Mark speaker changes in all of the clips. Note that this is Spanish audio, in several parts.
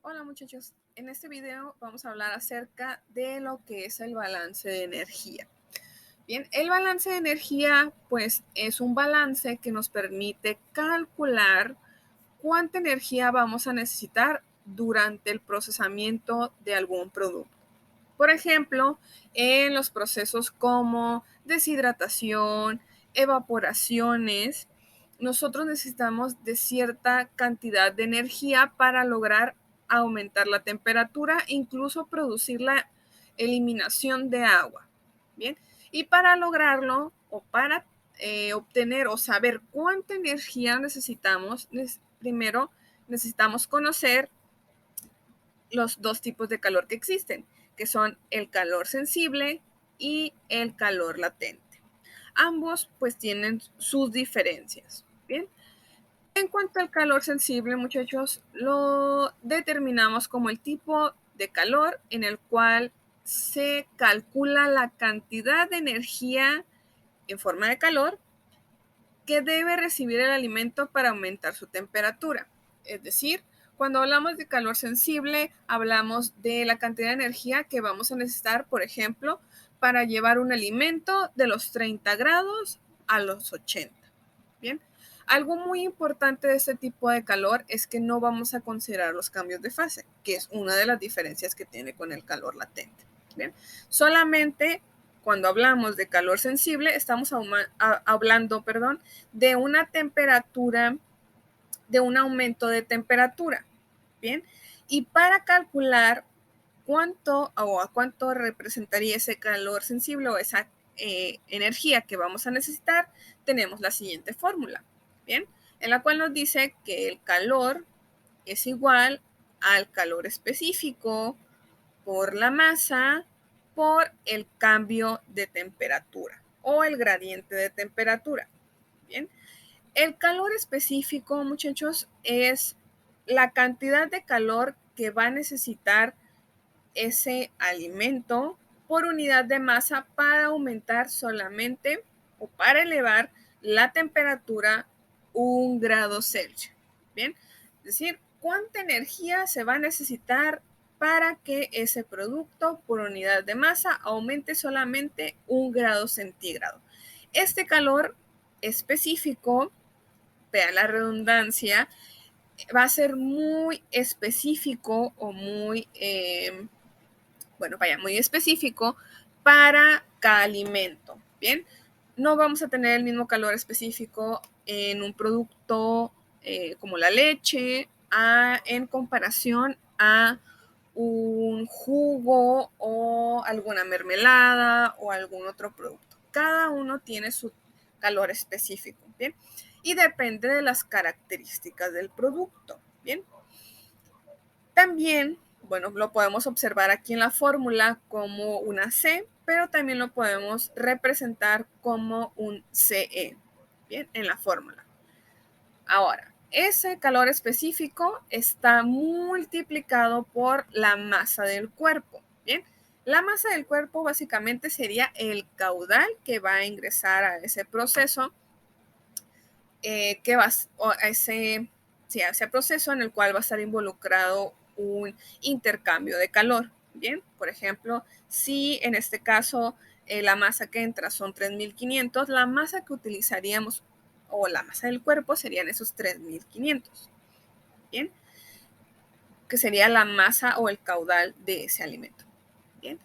Speaker 1: Hola muchachos, en este video vamos a hablar acerca de lo que es el balance de energía. Bien, el balance de energía pues es un balance que nos permite calcular cuánta energía vamos a necesitar durante el procesamiento de algún producto. Por ejemplo, en los procesos como deshidratación, evaporaciones, nosotros necesitamos de cierta cantidad de energía para lograr aumentar la temperatura, incluso producir la eliminación de agua. Bien, y para lograrlo o para obtener o saber cuánta energía necesitamos, primero necesitamos conocer los dos tipos de calor que existen, que son el calor sensible y el calor latente. Ambos pues tienen sus diferencias. Bien. En cuanto al calor sensible, muchachos, lo determinamos como el tipo de calor en el cual se calcula la cantidad de energía en forma de calor que debe recibir el alimento para aumentar su temperatura. Es decir, cuando hablamos de calor sensible, hablamos de la cantidad de energía que vamos a necesitar, por ejemplo, para llevar un alimento de los 30 grados a los 80. Bien. Algo muy importante de este tipo de calor es que no vamos a considerar los cambios de fase, que es una de las diferencias que tiene con el calor latente. Bien. Solamente cuando hablamos de calor sensible, estamos hablando, de una temperatura, de un aumento de temperatura. Bien. Y para calcular cuánto o a cuánto representaría ese calor sensible o esa energía que vamos a necesitar, tenemos la siguiente fórmula. Bien. En la cual nos dice que el calor es igual al calor específico por la masa por el cambio de temperatura o el gradiente de temperatura. Bien. El calor específico, muchachos, es la cantidad de calor que va a necesitar ese alimento por unidad de masa para aumentar solamente o para elevar la temperatura 1 grado Celsius. Bien, es decir, cuánta energía se va a necesitar para que ese producto por unidad de masa aumente solamente 1 grado centígrado. Este calor específico, vea la redundancia, va a ser muy específico o muy muy específico para cada alimento. Bien, no vamos a tener el mismo calor específico en un producto como la leche en comparación a un jugo o alguna mermelada o algún otro producto. Cada uno tiene su calor específico, ¿bien? Y depende de las características del producto, ¿bien? También, bueno, lo podemos observar aquí en la fórmula como una C, pero también lo podemos representar como un CE, bien, en la fórmula. Ahora, ese calor específico está multiplicado por la masa del cuerpo, bien. La masa del cuerpo básicamente sería el caudal que va a ingresar a ese proceso, a ese proceso en el cual va a estar involucrado un intercambio de calor. Bien, por ejemplo, si en este caso la masa que entra son 3.500, la masa que utilizaríamos o la masa del cuerpo serían esos 3.500. Bien, que sería la masa o el caudal de ese alimento. Bien,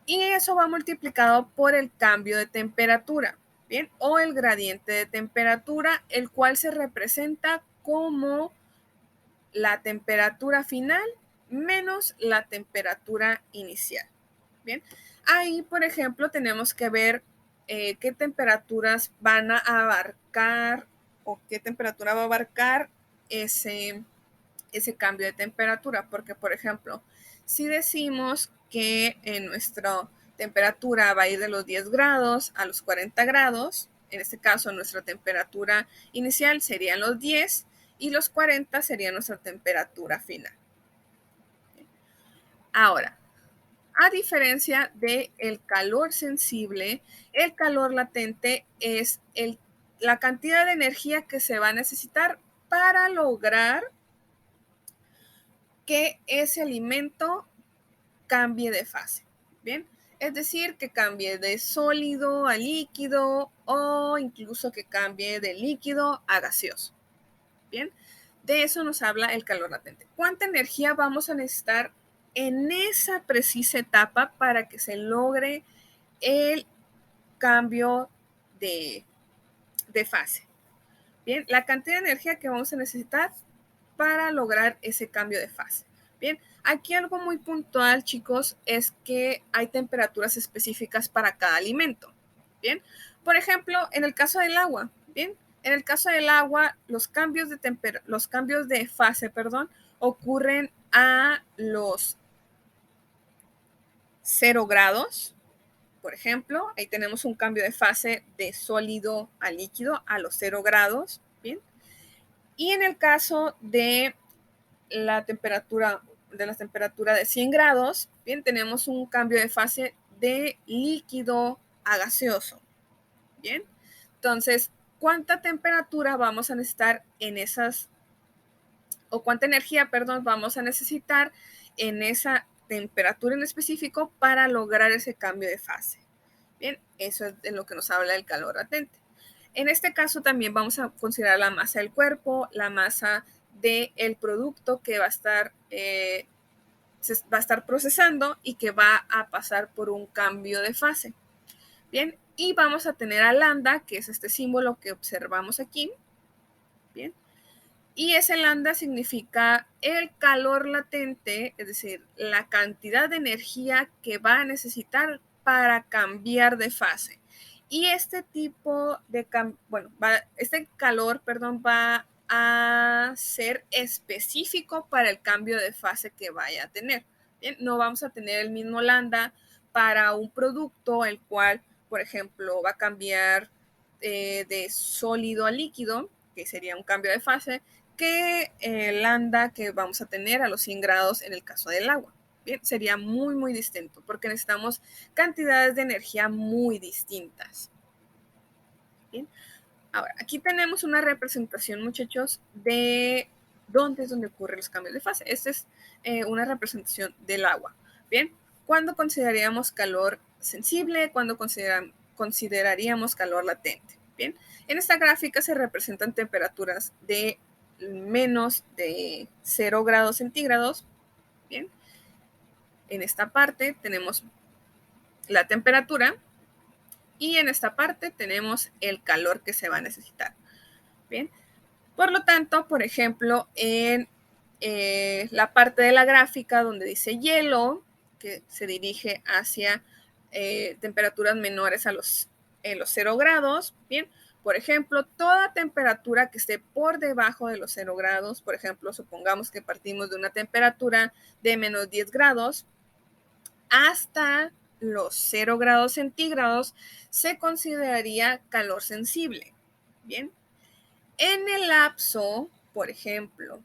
Speaker 1: y eso va multiplicado por el cambio de temperatura. Bien, o el gradiente de temperatura, el cual se representa como la temperatura final menos la temperatura inicial. Bien, ahí, por ejemplo, tenemos que ver qué temperaturas van a abarcar o qué temperatura va a abarcar ese cambio de temperatura, porque, por ejemplo, si decimos que en nuestra temperatura va a ir de los 10 grados a los 40 grados, en este caso nuestra temperatura inicial serían los 10 y los 40 sería nuestra temperatura final. Ahora, a diferencia del calor sensible, el calor latente es la cantidad de energía que se va a necesitar para lograr que ese alimento cambie de fase. Bien, es decir, que cambie de sólido a líquido o incluso que cambie de líquido a gaseoso. Bien, de eso nos habla el calor latente. ¿Cuánta energía vamos a necesitar en esa precisa etapa para que se logre el cambio de fase? Bien, la cantidad de energía que vamos a necesitar para lograr ese cambio de fase. Bien, aquí algo muy puntual, chicos, es que hay temperaturas específicas para cada alimento. Bien, por ejemplo, en el caso del agua, bien, en el caso del agua, los cambios de fase, ocurren a los 0 grados. Por ejemplo, ahí tenemos un cambio de fase de sólido a líquido a los 0 grados. Bien, y en el caso de la temperatura de 100 grados, bien, tenemos un cambio de fase de líquido a gaseoso. Bien, entonces, ¿cuánta temperatura vamos a necesitar en esas, o cuánta energía, vamos a necesitar en esa temperatura en específico para lograr ese cambio de fase? Bien, eso es de lo que nos habla el calor latente. En este caso también vamos a considerar la masa del cuerpo, la masa del producto que va a estar procesando y que va a pasar por un cambio de fase. Bien, y vamos a tener a lambda, que es este símbolo que observamos aquí. Bien, y ese lambda significa el calor latente, es decir, la cantidad de energía que va a necesitar para cambiar de fase. Y este tipo de este calor, va a ser específico para el cambio de fase que vaya a tener. Bien, no vamos a tener el mismo lambda para un producto el cual, por ejemplo, va a cambiar de sólido a líquido, que sería un cambio de fase, que el lambda que vamos a tener a los 100 grados en el caso del agua. Bien, sería muy, muy distinto porque necesitamos cantidades de energía muy distintas. Bien, ahora, aquí tenemos una representación, muchachos, de dónde es donde ocurren los cambios de fase. Esta es una representación del agua. Bien, ¿cuándo consideraríamos calor sensible? ¿Cuándo consideraríamos calor latente? Bien, en esta gráfica se representan temperaturas de menos de 0 grados centígrados. Bien, en esta parte tenemos la temperatura y en esta parte tenemos el calor que se va a necesitar. Bien, por lo tanto, por ejemplo, en la parte de la gráfica donde dice hielo, que se dirige hacia temperaturas menores a los 0 grados, bien, por ejemplo, toda temperatura que esté por debajo de los 0 grados, por ejemplo, supongamos que partimos de una temperatura de menos 10 grados hasta los 0 grados centígrados, se consideraría calor sensible. Bien, en el lapso, por ejemplo,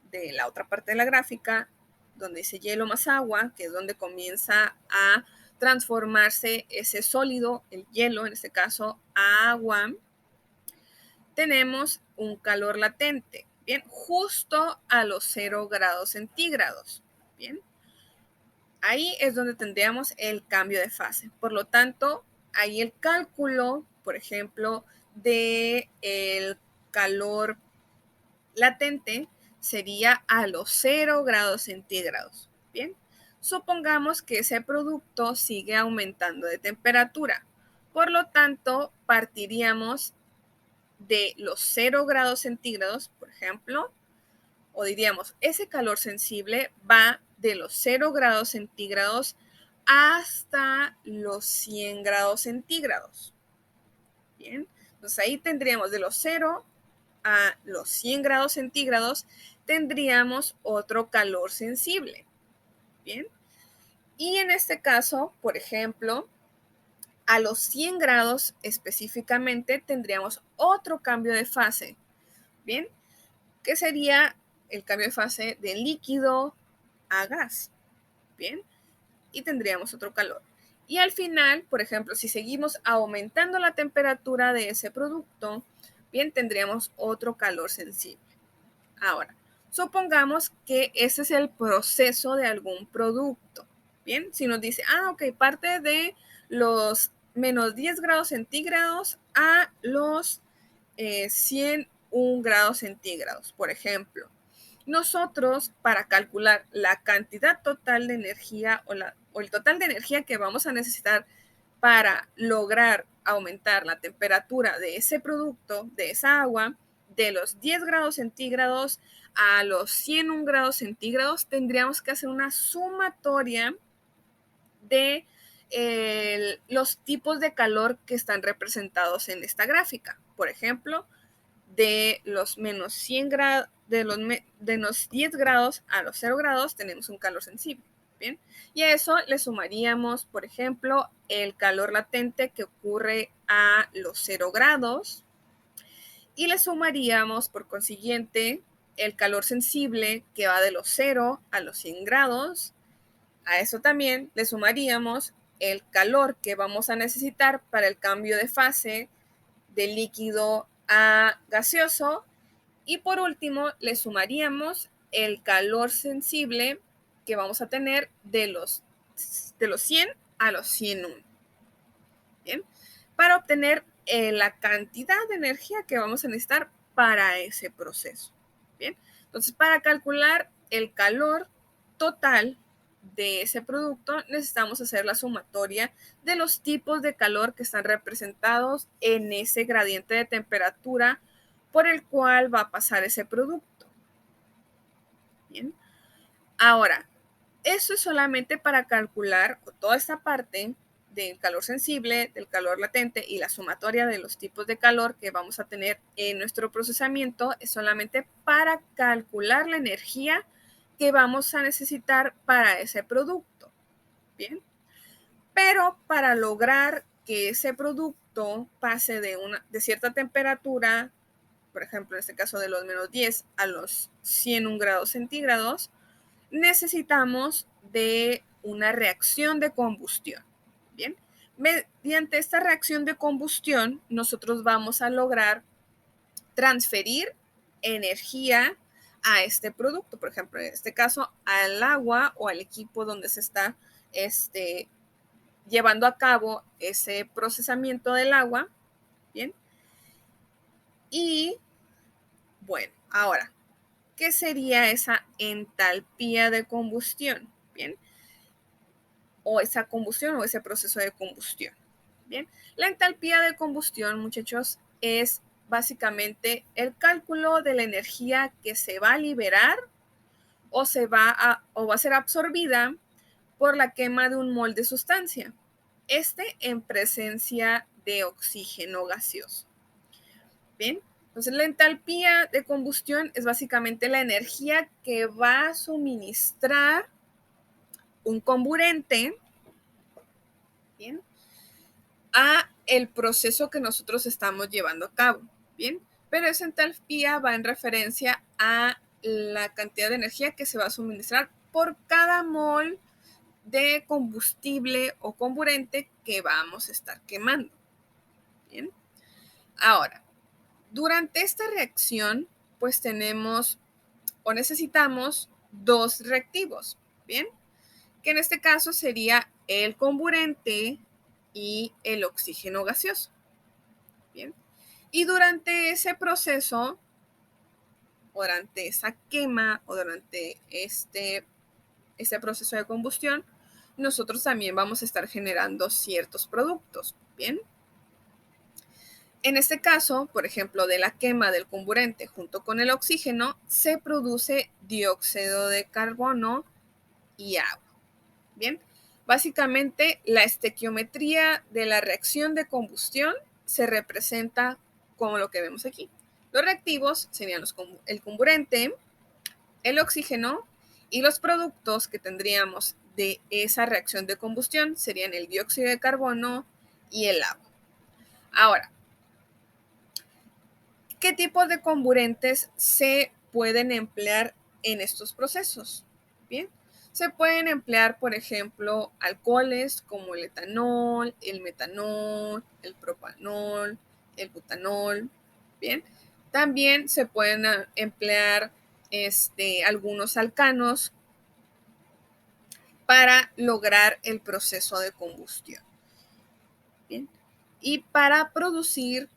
Speaker 1: de la otra parte de la gráfica, donde dice hielo más agua, que es donde comienza a transformarse ese sólido, el hielo en este caso, a agua, tenemos un calor latente, bien, justo a los 0 grados centígrados, bien. Ahí es donde tendríamos el cambio de fase. Por lo tanto, ahí el cálculo, por ejemplo, de el calor latente sería a los 0 grados centígrados. Bien, supongamos que ese producto sigue aumentando de temperatura. Por lo tanto, partiríamos de los 0 grados centígrados, por ejemplo, o diríamos, ese calor sensible va de los 0 grados centígrados hasta los 100 grados centígrados. Bien, entonces ahí tendríamos de los 0 a los 100 grados centígrados, tendríamos otro calor sensible. Bien, y en este caso, por ejemplo, a los 100 grados específicamente tendríamos otro cambio de fase. Bien, que sería el cambio de fase de líquido a gas. Bien, y tendríamos otro calor. Y al final, por ejemplo, si seguimos aumentando la temperatura de ese producto, bien, tendríamos otro calor sensible. Ahora, Supongamos que ese es el proceso de algún producto. Bien, si nos dice, ok, parte de los menos 10 grados centígrados a los 101 grados centígrados, por ejemplo. Nosotros, para calcular la cantidad total de energía o el total de energía que vamos a necesitar para lograr aumentar la temperatura de ese producto, de esa agua, de los 10 grados centígrados a los 101 grados centígrados, tendríamos que hacer una sumatoria de los tipos de calor que están representados en esta gráfica. Por ejemplo, de los menos 100 grados, de los 10 grados a los 0 grados tenemos un calor sensible. Bien, y a eso le sumaríamos, por ejemplo, el calor latente que ocurre a los 0 grados y le sumaríamos, por consiguiente, el calor sensible que va de los 0 a los 100 grados. A eso también le sumaríamos el calor que vamos a necesitar para el cambio de fase de líquido a gaseoso. Y por último, le sumaríamos el calor sensible que vamos a tener de los 100 a los 101. Bien, para obtener la cantidad de energía que vamos a necesitar para ese proceso. Bien, entonces para calcular el calor total de ese producto necesitamos hacer la sumatoria de los tipos de calor que están representados en ese gradiente de temperatura por el cual va a pasar ese producto. Bien, ahora, eso es solamente para calcular toda esta parte del calor sensible, del calor latente y la sumatoria de los tipos de calor que vamos a tener en nuestro procesamiento es solamente para calcular la energía que vamos a necesitar para ese producto. Bien, pero para lograr que ese producto pase de cierta temperatura, por ejemplo, en este caso de los menos 10 a los 101 grados centígrados, necesitamos de una reacción de combustión. Bien, mediante esta reacción de combustión, nosotros vamos a lograr transferir energía a este producto, por ejemplo, en este caso, al agua o al equipo donde se está llevando a cabo ese procesamiento del agua. Bien, y bueno, ahora, ¿qué sería esa entalpía de combustión? Bien, o esa combustión o ese proceso de combustión. Bien, la entalpía de combustión, muchachos, es básicamente el cálculo de la energía que se va a liberar o va a ser absorbida por la quema de un mol de sustancia, en presencia de oxígeno gaseoso. Bien, entonces la entalpía de combustión es básicamente la energía que va a suministrar un comburente, bien, a el proceso que nosotros estamos llevando a cabo. Bien, pero esa entalpía va en referencia a la cantidad de energía que se va a suministrar por cada mol de combustible o comburente que vamos a estar quemando. Bien, ahora, durante esta reacción, pues tenemos o necesitamos dos reactivos. Bien, que en este caso sería el comburente y el oxígeno gaseoso. Bien, y durante ese proceso, o durante esa quema, o durante este proceso de combustión, nosotros también vamos a estar generando ciertos productos. Bien, en este caso, por ejemplo, de la quema del comburente junto con el oxígeno, se produce dióxido de carbono y agua. Bien, básicamente la estequiometría de la reacción de combustión se representa como lo que vemos aquí. Los reactivos serían el comburente, el oxígeno, y los productos que tendríamos de esa reacción de combustión serían el dióxido de carbono y el agua. Ahora, ¿qué tipo de comburentes se pueden emplear en estos procesos? Bien, se pueden emplear, por ejemplo, alcoholes como el etanol, el metanol, el propanol, el butanol. Bien, también se pueden emplear algunos alcanos para lograr el proceso de combustión. Bien. Y para producir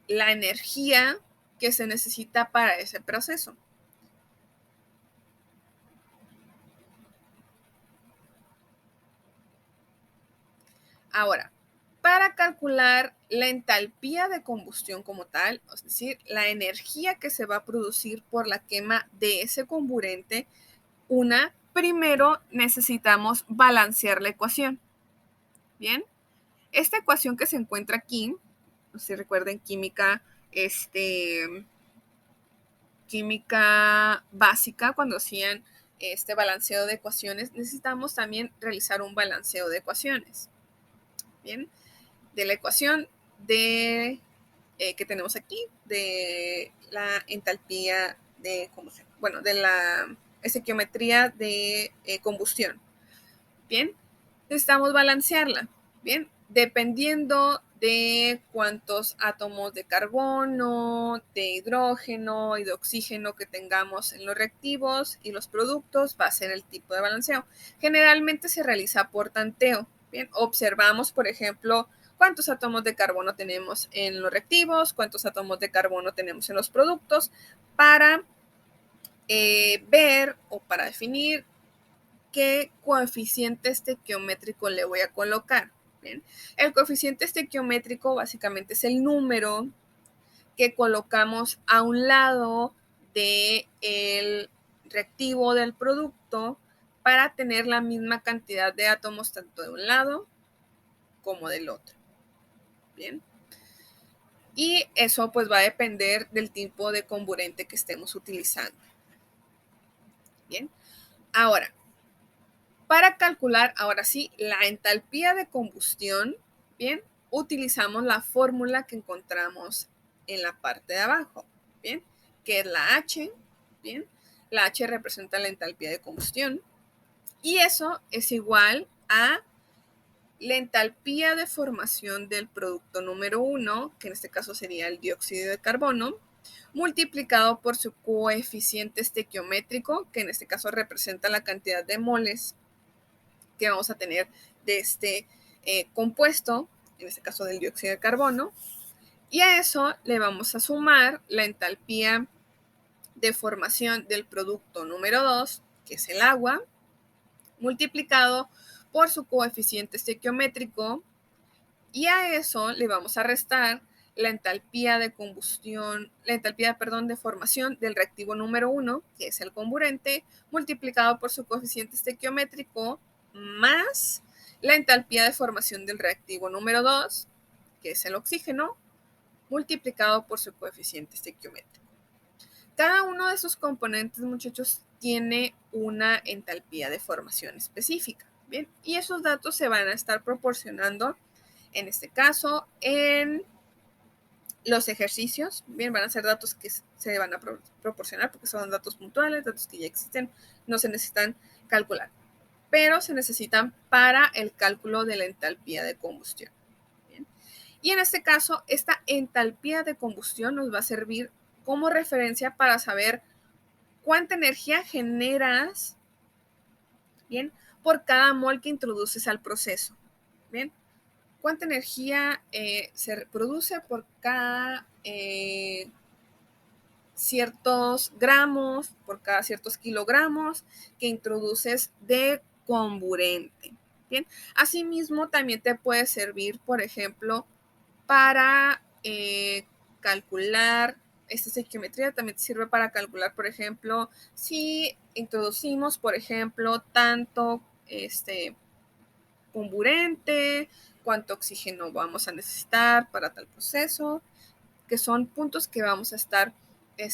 Speaker 1: la energía que se necesita para ese proceso. Ahora, para calcular la entalpía de combustión como tal, es decir, la energía que se va a producir por la quema de ese comburente, primero necesitamos balancear la ecuación. Bien, esta ecuación que se encuentra aquí, si recuerden química, química básica, cuando hacían este balanceo de ecuaciones, necesitamos también realizar un balanceo de ecuaciones. Bien, de la ecuación que tenemos aquí, de la entalpía de combustión, bueno, de la estequiometría de combustión. Bien, necesitamos balancearla. Bien, dependiendo de cuántos átomos de carbono, de hidrógeno y de oxígeno que tengamos en los reactivos y los productos, va a ser el tipo de balanceo. Generalmente se realiza por tanteo. Bien, observamos, por ejemplo, cuántos átomos de carbono tenemos en los reactivos, cuántos átomos de carbono tenemos en los productos, para ver o para definir qué coeficiente estequiométrico le voy a colocar. Bien. El coeficiente estequiométrico básicamente es el número que colocamos a un lado del reactivo del producto para tener la misma cantidad de átomos tanto de un lado como del otro. Bien. Y eso pues va a depender del tipo de comburente que estemos utilizando. Bien. Ahora, para calcular, ahora sí, la entalpía de combustión, bien, utilizamos la fórmula que encontramos en la parte de abajo, bien, que es la H, bien, la H representa la entalpía de combustión, y eso es igual a la entalpía de formación del producto número 1, que en este caso sería el dióxido de carbono, multiplicado por su coeficiente estequiométrico, que en este caso representa la cantidad de moles que vamos a tener de este compuesto, en este caso del dióxido de carbono, y a eso le vamos a sumar la entalpía de formación del producto número 2, que es el agua, multiplicado por su coeficiente estequiométrico, y a eso le vamos a restar la entalpía de combustión, de formación del reactivo número 1, que es el comburente, multiplicado por su coeficiente estequiométrico, más la entalpía de formación del reactivo número 2, que es el oxígeno, multiplicado por su coeficiente estequiométrico. Cada uno de esos componentes, muchachos, tiene una entalpía de formación específica. Bien, y esos datos se van a estar proporcionando, en este caso, en los ejercicios. Bien, van a ser datos que se van a proporcionar porque son datos puntuales, datos que ya existen, no se necesitan calcular, pero se necesitan para el cálculo de la entalpía de combustión. Bien. Y en este caso, esta entalpía de combustión nos va a servir como referencia para saber cuánta energía generas, bien, por cada mol que introduces al proceso. Bien, cuánta energía se produce por cada ciertos gramos, por cada ciertos kilogramos que introduces de comburente. Bien, asimismo también te puede servir, por ejemplo, para calcular, esta estequiometría también te sirve para calcular, por ejemplo, si introducimos, por ejemplo, tanto comburente, cuánto oxígeno vamos a necesitar para tal proceso, que son puntos que vamos a estar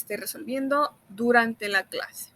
Speaker 1: resolviendo durante la clase.